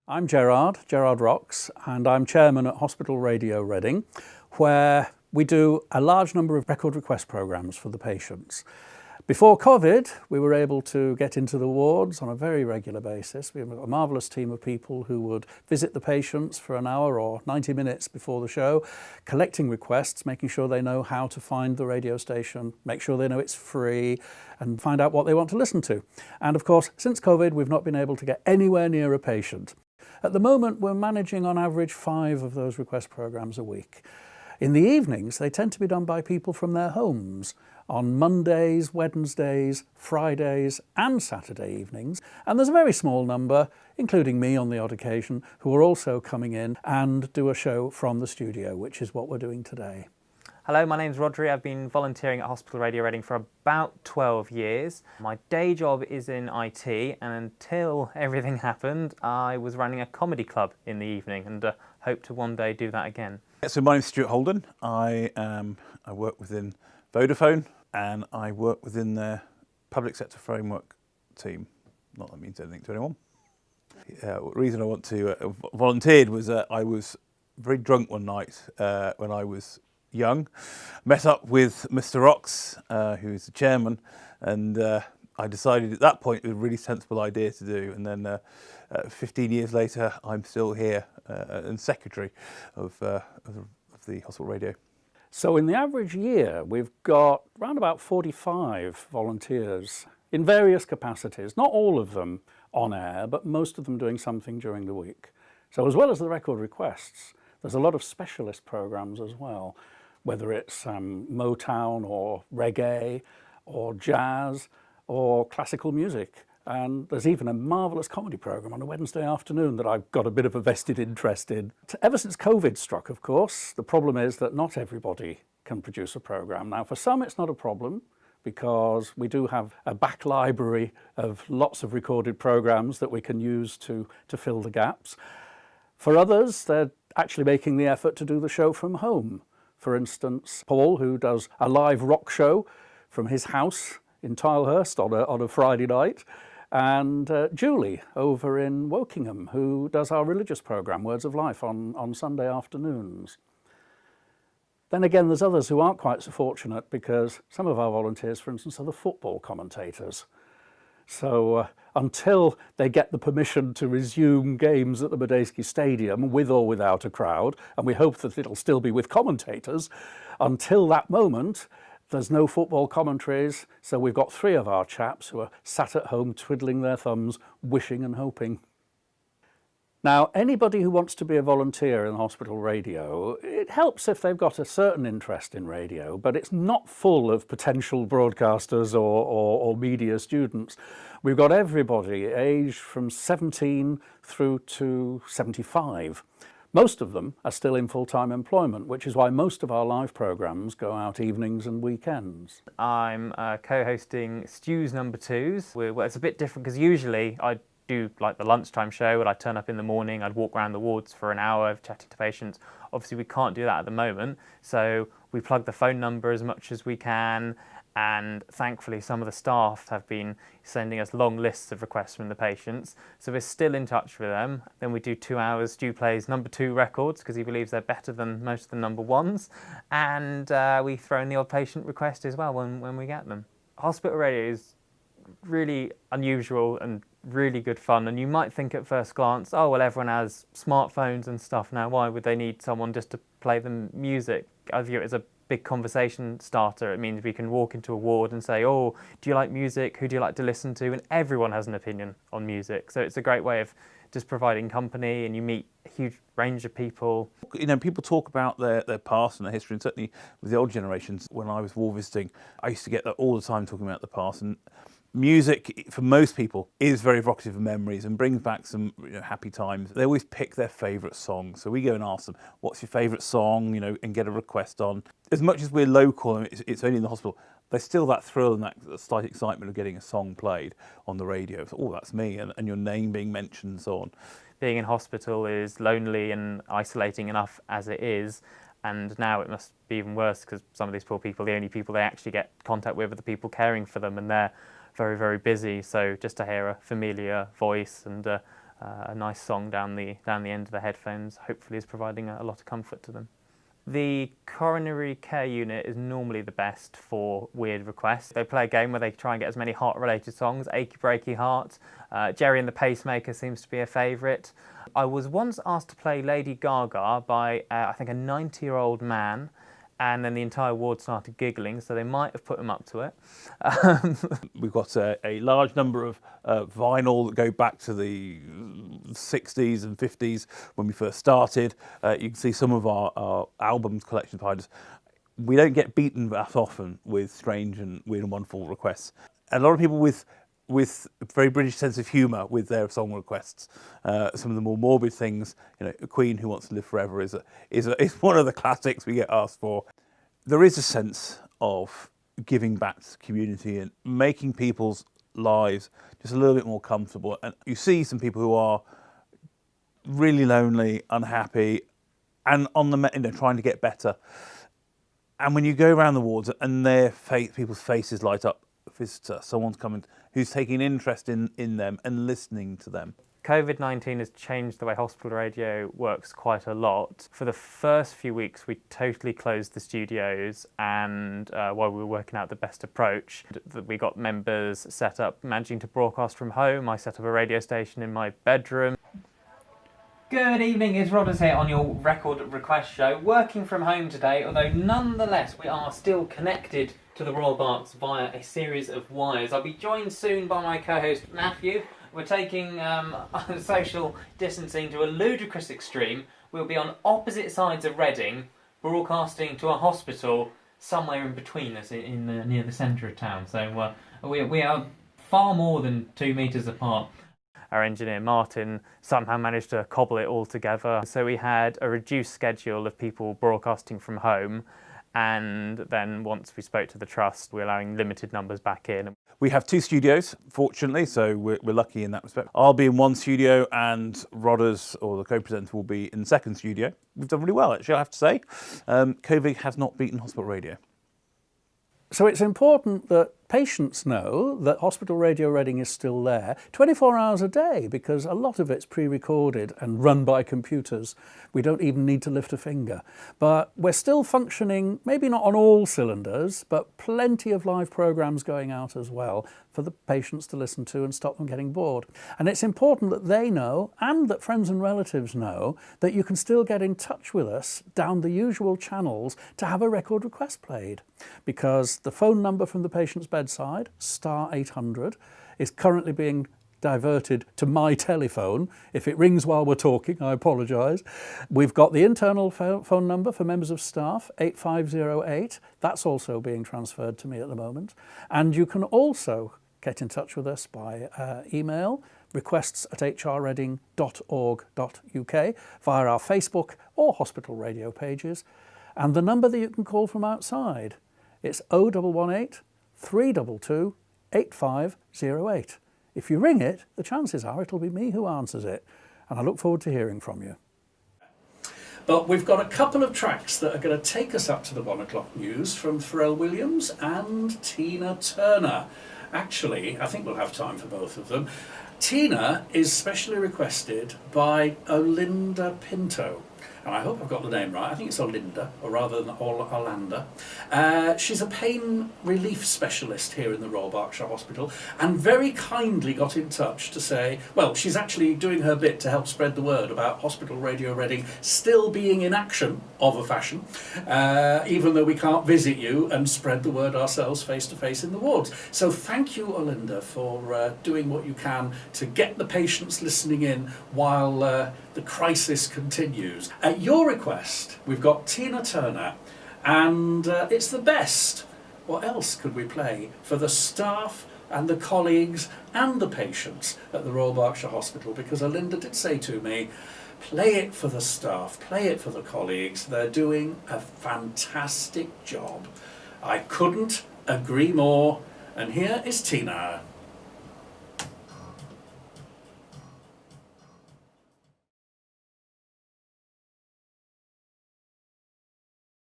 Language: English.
I'm Gerard Rocks, and I'm chairman at Hospital Radio Reading, where we do a large number of record request programmes for the patients. Before COVID, we were able to get into the wards on a very regular basis. We have a marvellous team of people who would visit the patients for an hour or 90 minutes before the show, collecting requests, making sure they know how to find the radio station, make sure they know it's free, and find out what they want to listen to. And of course, since COVID, we've not been able to get anywhere near a patient. At the moment, we're managing on average 5 of those request programmes a week. In the evenings, they tend to be done by people from their homes on Mondays, Wednesdays, Fridays and Saturday evenings. And there's a very small number, including me on the odd occasion, who are also coming in and do a show from the studio, which is what we're doing today. Hello, my name's Rodri. I've been volunteering at Hospital Radio Reading for about 12 years. My day job is in IT, and until everything happened, I was running a comedy club in the evening and hope to one day do that again. So my name's Stuart Holden. I work within Vodafone and I work within their public sector framework team. Not that means anything to anyone. The reason I want to volunteered was I was very drunk one night when I was young, met up with Mr. Rocks, who's the chairman, and I decided at that point it was a really sensible idea to do. And then 15 years later, I'm still here and secretary of the Hospital Radio. So in the average year, we've got around about 45 volunteers in various capacities, not all of them on air, but most of them doing something during the week. So as well as the record requests, there's a lot of specialist programmes as well, whether it's Motown or reggae or jazz or classical music. And there's even a marvellous comedy programme on a Wednesday afternoon that I've got a bit of a vested interest in. Ever since COVID struck, of course, the problem is that not everybody can produce a programme. Now, for some it's not a problem because we do have a back library of lots of recorded programmes that we can use to fill the gaps. For others, they're actually making the effort to do the show from home. For instance, Paul, who does a live rock show from his house in Tilehurst on a Friday night, and Julie over in Wokingham, who does our religious programme, Words of Life, on Sunday afternoons. Then again, there's others who aren't quite so fortunate because some of our volunteers, for instance, are the football commentators. So until they get the permission to resume games at the Medeski Stadium, with or without a crowd, and we hope that it'll still be with commentators, until that moment, there's no football commentaries, so we've got 3 of our chaps who are sat at home twiddling their thumbs, wishing and hoping. Now, anybody who wants to be a volunteer in hospital radio, it helps if they've got a certain interest in radio, but it's not full of potential broadcasters or media students. We've got everybody aged from 17 through to 75. Most of them are still in full-time employment, which is why most of our live programmes go out evenings and weekends. I'm co-hosting Stu's Number 2s. Well, it's a bit different because usually I do like the lunchtime show and I'd turn up in the morning, I'd walk around the wards for an hour chatting to patients. Obviously we can't do that at the moment, so we plug the phone number as much as we can, and thankfully some of the staff have been sending us long lists of requests from the patients, so we're still in touch with them. Then we do 2 hours Stu plays number 2 records because he believes they're better than most of the number 1s, and we throw in the odd patient request as well when we get them. Hospital radio is really unusual and really good fun, and you might think at first glance, oh well, everyone has smartphones and stuff now, why would they need someone just to play them music? I view it as a big conversation starter. It means we can walk into a ward and say, oh, do you like music? Who do you like to listen to? And everyone has an opinion on music. So it's a great way of just providing company, and you meet a huge range of people. You know, people talk about their past and their history, and certainly with the old generations, when I was war visiting, I used to get that all the time talking about the past. And music, for most people, is very evocative of memories and brings back some happy times. They always pick their favourite song. So we go and ask them, what's your favourite song, and get a request on. As much as we're local and it's only in the hospital, there's still that thrill and that slight excitement of getting a song played on the radio. So, oh, that's me, and your name being mentioned and so on. Being in hospital is lonely and isolating enough as it is. And now it must be even worse because some of these poor people, the only people they actually get contact with are the people caring for them, and they're very, very busy. So just to hear a familiar voice and a nice song down the end of the headphones hopefully is providing a lot of comfort to them. The coronary care unit is normally the best for weird requests. They play a game where they try and get as many heart-related songs. Achy Breaky Heart, Jerry and the Pacemaker seems to be a favourite. I was once asked to play Lady Gaga by, I think, a 90-year-old man, and then the entire ward started giggling, so they might have put him up to it. We've got a large number of vinyl that go back to the 60s and 50s when we first started. You can see some of our albums collections behind us. We don't get beaten that often with strange and weird and wonderful requests. A lot of people with a very British sense of humour with their song requests. Some of the more morbid things, Queen, Who Wants to Live Forever is one of the classics we get asked for. There is a sense of giving back to the community and making people's lives just a little bit more comfortable. And you see some people who are really lonely, unhappy, and on the trying to get better. And when you go around the wards and people's faces light up, visitor, someone's coming who's taking interest in them and listening to them. COVID-19 has changed the way hospital radio works quite a lot. For the first few weeks, we totally closed the studios, and while we were working out the best approach, we got members set up managing to broadcast from home. I set up a radio station in my bedroom. Good evening, it's Rodders here on your record request show. Working from home today, although nonetheless we are still connected to the Royal Berks via a series of wires. I'll be joined soon by my co-host Matthew. We're taking social distancing to a ludicrous extreme. We'll be on opposite sides of Reading, broadcasting to a hospital somewhere in between us, near the centre of town. So we are far more than 2 metres apart. Our engineer Martin somehow managed to cobble it all together. So we had a reduced schedule of people broadcasting from home, and then once we spoke to the trust, we're allowing limited numbers back in. We have 2 studios, fortunately, so we're lucky in that respect. I'll be in one studio and Rodders, or the co-presenter, will be in the second studio. We've done really well, actually, I have to say. COVID has not beaten hospital radio. So it's important that patients know that Hospital Radio Reading is still there 24 hours a day, because a lot of it's pre-recorded and run by computers. We don't even need to lift a finger. But we're still functioning, maybe not on all cylinders, but plenty of live programmes going out as well for the patients to listen to and stop them getting bored. And it's important that they know, and that friends and relatives know, that you can still get in touch with us down the usual channels to have a record request played. Because the phone number from the patient's bedside, *800, is currently being diverted to my telephone. If it rings while we're talking, I apologise. We've got the internal phone number for members of staff, 8508. That's also being transferred to me at the moment. And you can also get in touch with us by email, requests@hrreading.org.uk, via our Facebook or hospital radio pages. And the number that you can call from outside, it's 0118 322 8508. If you ring it, the chances are it'll be me who answers it, and I look forward to hearing from you. But we've got a couple of tracks that are going to take us up to the 1 o'clock news from Pharrell Williams and Tina Turner. Actually, I think we'll have time for both of them. Tina is specially requested by Olinda Pinto. And I hope I've got the name right. I think it's Olinda, or rather than Orlando. She's a pain relief specialist here in the Royal Berkshire Hospital, and very kindly got in touch to say, well, she's actually doing her bit to help spread the word about Hospital Radio Reading still being in action, of a fashion, even though we can't visit you and spread the word ourselves face to face in the wards. So thank you, Olinda, for doing what you can to get the patients listening in while the crisis continues. At your request, we've got Tina Turner, and it's the best. What else could we play for the staff and the colleagues and the patients at the Royal Berkshire Hospital? Because Olinda did say to me, play it for the staff, play it for the colleagues. They're doing a fantastic job. I couldn't agree more. And here is Tina.